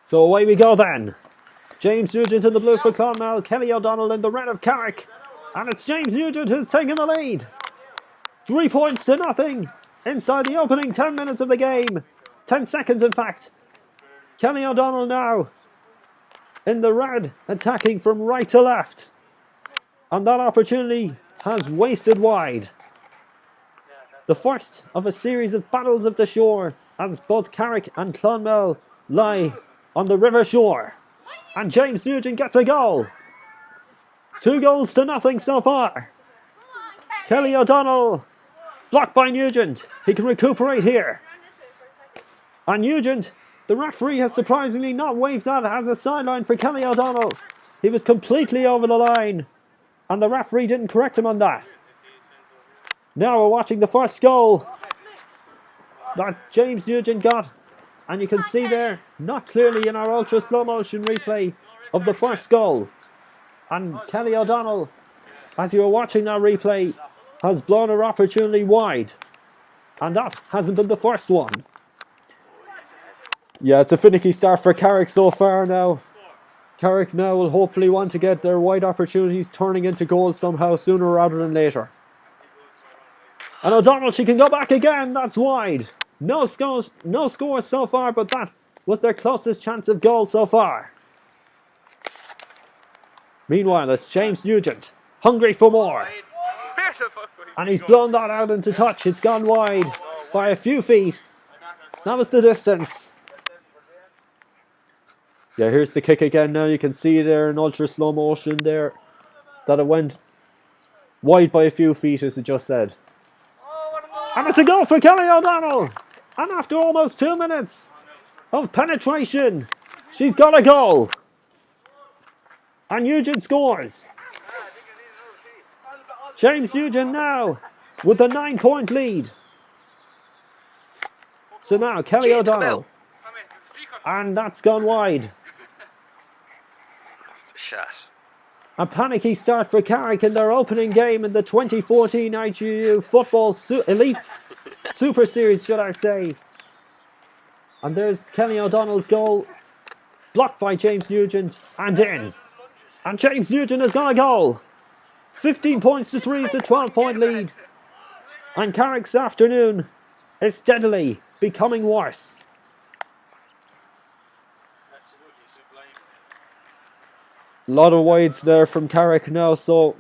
So away we go then. James Nugent in the blue for Clonmel, Kelly O'Donnell in the red of Carrick. And it's James Nugent who's taking the lead. 3 points to nothing inside the opening 10 minutes of the game. 10 seconds in fact. Kelly O'Donnell now in the red, attacking from right to left. And that opportunity has wasted wide. The first of a series of battles of the shore as both Carrick and Clonmel lie on the river shore. And James Nugent gets a goal. 2 goals to nothing so far. Kelly O'Donnell blocked by Nugent. He can recuperate here. And Nugent, the referee has surprisingly not waved that as a sideline for Kelly O'Donnell. He was completely over the line and the referee didn't correct him on that. Now we're watching the first goal that James Nugent got. And you can see there, not clearly in our ultra slow motion replay of the first goal. And Kelly O'Donnell, as you were watching that replay, has blown her opportunity wide. And that hasn't been the first one. Yeah, it's a finicky start for Carrick so far now. Carrick now will hopefully want to get their wide opportunities turning into goals somehow sooner rather than later. And O'Donnell, she can go back again, that's wide. No scores so far, but that was their closest chance of goal so far. Meanwhile, it's James Nugent, hungry for more. And he's blown that out into touch. It's gone wide by a few feet. That was the distance. Yeah, here's the kick again now. You can see there in ultra slow motion there that it went wide by a few feet, as it just said. And it's a goal for Kelly O'Donnell. And after almost 2 minutes of penetration, she's got a goal. And Nugent scores. James Nugent now with a 9-point lead. So now Kelly O'Donnell. And that's gone wide. That's the shot. A panicky start for Carrick in their opening game in the 2014 IGAU Football Elite Super Series, should I say. And there's Kelly O'Donnell's goal, blocked by James Nugent, and in. And James Nugent has got a goal. 15 points to 3, it's a 12-point lead. And Carrick's afternoon is steadily becoming worse. A lot of wides there from Carrick now, so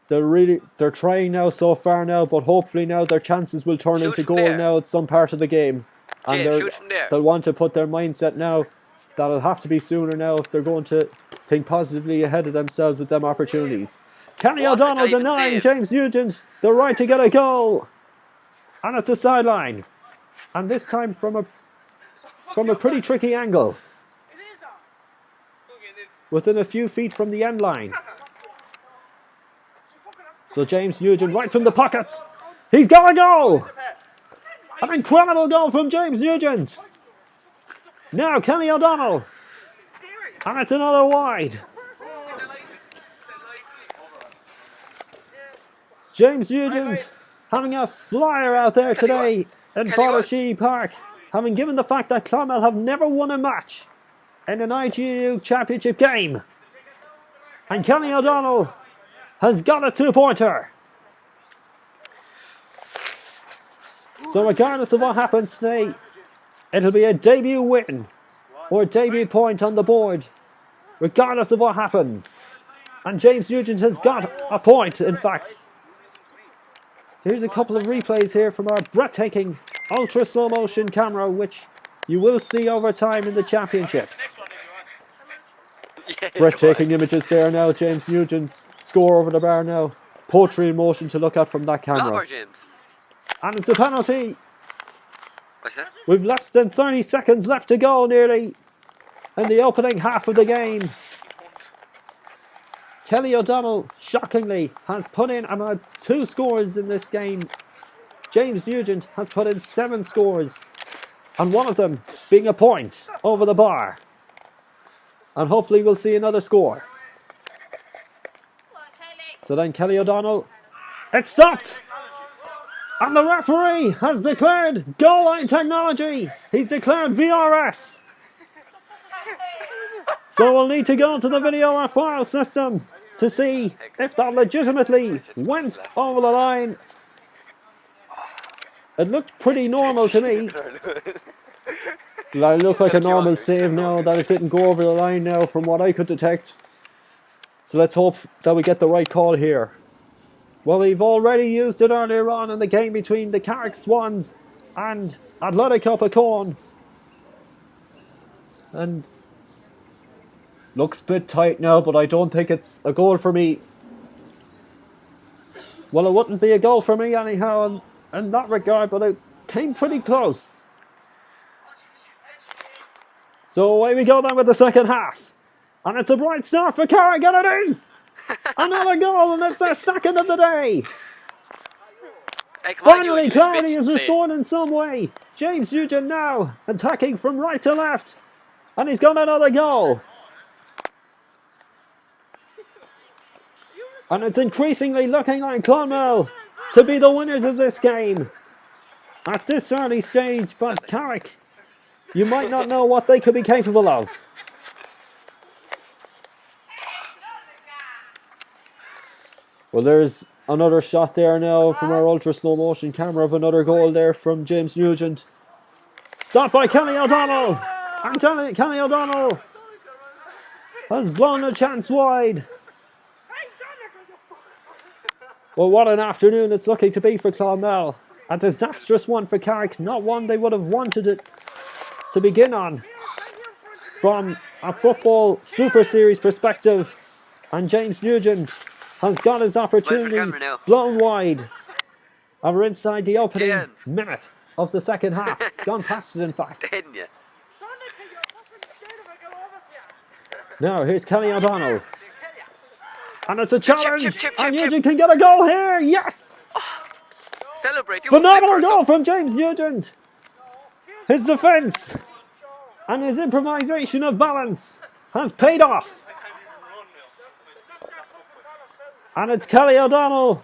they're trying now so far now, but hopefully now their chances will turn into goal now at some part of the game. And they'll want to put their mindset now that it'll have to be sooner now if they're going to think positively ahead of themselves with them opportunities. Kelly O'Donnell denying James Nugent the right to get a goal. And it's a sideline. And this time from a pretty tricky angle. Within a few feet from the end line. So James Nugent right from the pocket. He's got a goal! An incredible goal from James Nugent. Now Kelly O'Donnell. And it's another wide. James Nugent having a flyer out there today in Fallowshee Park. Having given the fact that Clonmel have never won a match in an IGAU championship game. And Kelly O'Donnell has got a 2-pointer. So regardless of what happens today, it'll be a debut win or a debut point on the board, regardless of what happens. And James Nugent has got a point, in fact. So here's a couple of replays here from our breathtaking ultra slow motion camera, which you will see over time in the championships. Breathtaking images there now. James Nugent's score over the bar now. Poetry in motion to look at from that camera. And it's a penalty. What's that? We've less than 30 seconds left to go nearly in the opening half of the game. Kelly O'Donnell, shockingly, has put in about 2 scores in this game. James Nugent has put in 7 scores. And one of them being a point over the bar. And hopefully we'll see another score. So then Kelly O'Donnell, it's stopped! And the referee has declared goal line technology. He's declared VRS. So we'll need to go to the video file system to see if that legitimately went over the line. It looked pretty normal to me. It looked like a normal save now, that it didn't go over the line now from what I could detect. So let's hope that we get the right call here. Well, we've already used it earlier on in the game between the Carrick Swans and Athletic Puckane. And looks a bit tight now, but I don't think it's a goal for me. Well, it wouldn't be a goal for me anyhow in that regard, but it came pretty close. So away we go then with the second half. And it's a bright start for Carrick, and it is! Another goal, and it's their second of the day. Finally, clarity is restored in some way. James Nugent now attacking from right to left. And he's got another goal. And it's increasingly looking like Clonmel to be the winners of this game. At this early stage, but Carrick, you might not know what they could be capable of. Well, there's another shot there now from our ultra slow motion camera of another goal there from James Nugent. Stopped by Kenny O'Donnell. And Kenny O'Donnell has blown a chance wide. Well, what an afternoon it's looking to be for Clonmel. A disastrous one for Carrick, not one they would have wanted it to begin on. From a football Super Series perspective, and James Nugent has got his opportunity blown wide. And we're inside the opening minute of the second half. Gone past it, in fact. Now, here's Kenny O'Donnell. And it's a challenge. And Nugent can get a goal here. Yes! Celebrate. Phenomenal goal from James Nugent. His defence and his improvisation of balance has paid off. And it's Kelly O'Donnell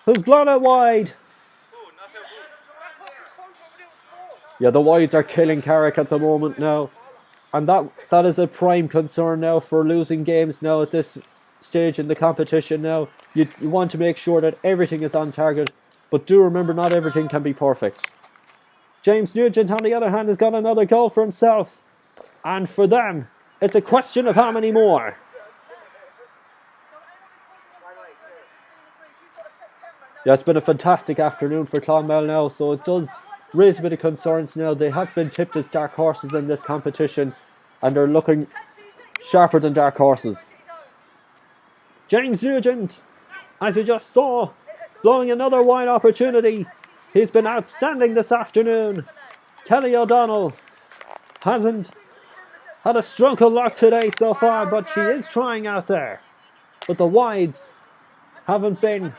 who's blown it wide. Yeah, the wides are killing Carrick at the moment now. And that is a prime concern now for losing games now at this stage in the competition now. You want to make sure that everything is on target. But do remember, not everything can be perfect. James Nugent, on the other hand, has got another goal for himself. And for them, it's a question of how many more. Yeah, it's been a fantastic afternoon for Clonmel now, so it does raise a bit of concerns now. They have been tipped as dark horses in this competition, and they're looking sharper than dark horses. James Nugent, as you just saw, blowing another wide opportunity. He's been outstanding this afternoon. Kelly O'Donnell hasn't had a stroke of luck today so far, but she is trying out there. But the wides haven't been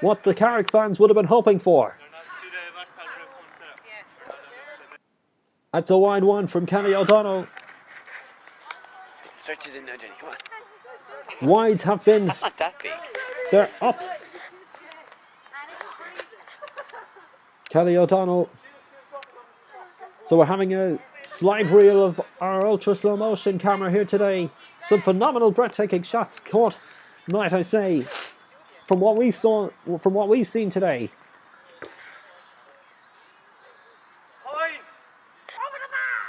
what the Carrick fans would have been hoping for. That's a wide one from Kenny O'Donnell. Stretches in now, Jenny, come on. Wides have been... That's not that big. They're up. Kelly O'Donnell. So we're having a slide reel of our ultra slow motion camera here today. Some phenomenal, breathtaking shots caught, might I say, from what we've seen today.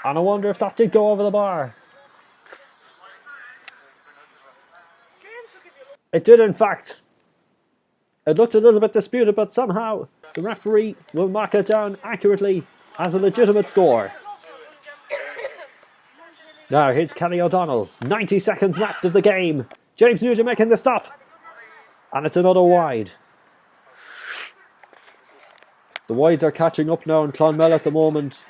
And I wonder if that did go over the bar. It did, in fact. It looked a little bit disputed, but somehow the referee will mark it down accurately as a legitimate score. Now here's Kenny O'Donnell. 90 seconds left of the game. James Nugent making the stop. And it's another wide. The wides are catching up now in Clonmel at the moment.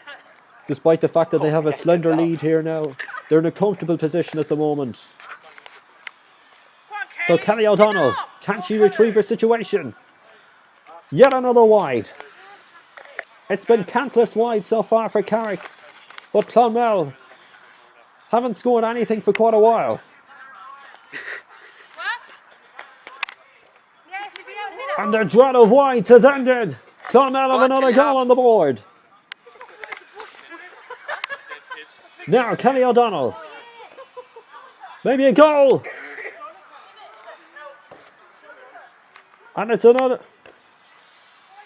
Despite the fact that they have a slender lead here now. They're in a comfortable position at the moment. So Kelly O'Donnell, can she retrieve her situation? Yet another wide. It's been countless wide so far for Carrick. But Clonmel haven't scored anything for quite a while. And their drought of wides has ended. Clonmel have another goal on the board. Now Kenny O'Donnell. Maybe a goal. And it's another.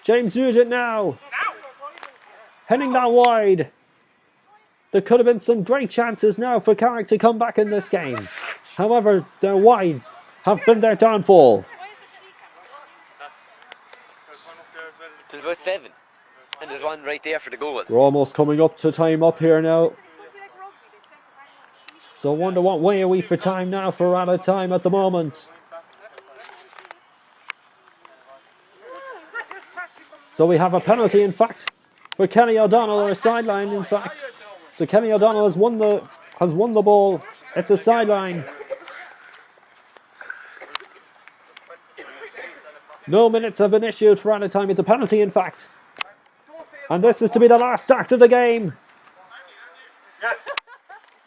James Nugent now. Heading that wide. There could have been some great chances now for Carrick to come back in this game. However, their wides have been their downfall. There's about 7. And there's one right there for the goal. We're almost coming up to time up here now. So I wonder what way are we for time now for out of time at the moment. So we have a penalty in fact for Kenny O'Donnell, or a sideline in fact. So Kenny O'Donnell has won the ball. It's a sideline. No minutes have been issued for out of time. It's a penalty in fact. And this is to be the last act of the game.